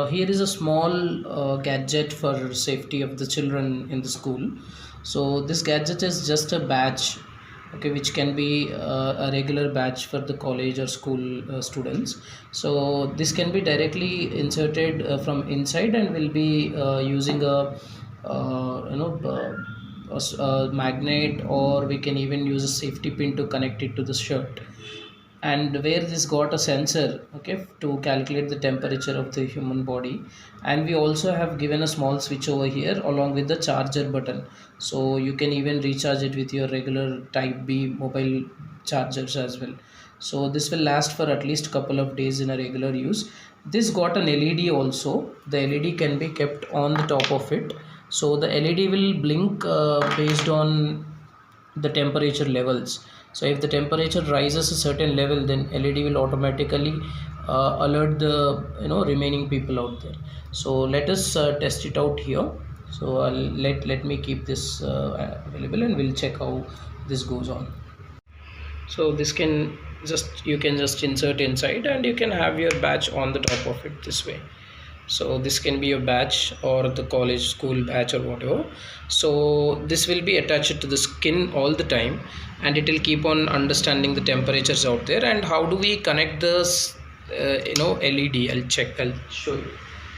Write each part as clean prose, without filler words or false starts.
Here is a small gadget for safety of the children in the school. So this gadget is just a badge, okay, which can be a regular badge for the college or school students. So this can be directly inserted from inside and will be using a a magnet, or we can even use a safety pin to connect it to the shirt, and where this got a sensor, okay, to calculate the temperature of the human body. And we also have given a small switch over here along with the charger button, so you can even recharge it with your regular type B mobile chargers as well. So this will last for at least couple of days in a regular use. This got an LED also. The LED can be kept on the top of it, so the LED will blink based on the temperature levels. So if the temperature rises a certain level, then LED will automatically alert the remaining people out there. So let us test it out here. So let me keep this available, and we'll check how this goes on. So this can you can just insert inside, and you can have your badge on the top of it this way. So this can be your badge or the college school badge or whatever. So this will be attached to the skin all the time, and it will keep on understanding the temperatures out there. And how do we connect this LED? I'll show you.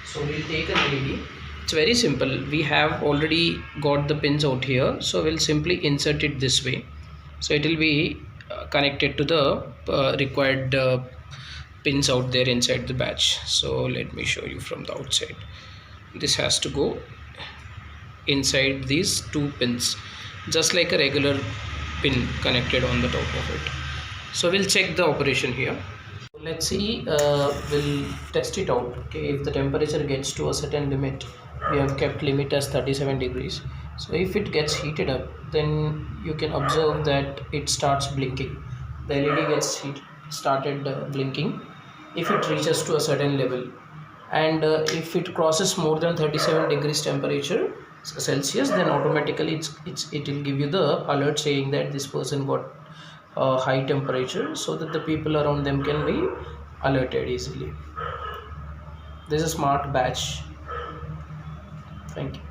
So we'll take an LED. It's very simple. We have already got the pins out here, so we'll simply insert it this way. So it will be connected to the required pins out there inside the badge. So let me show you from the outside. This has to go inside these two pins, just like a regular pin connected on the top of it. So we'll check the operation here. Let's see, we'll test it out. Okay, if the temperature gets to a certain limit, we have kept limit as 37 degrees. So if it gets heated up, then you can observe that it starts blinking. The LED gets started blinking if it reaches to a certain level, and if it crosses more than 37 degrees temperature Celsius, then automatically it will give you the alert saying that this person got high temperature, so that the people around them can be alerted easily. This is a smart badge. Thank you.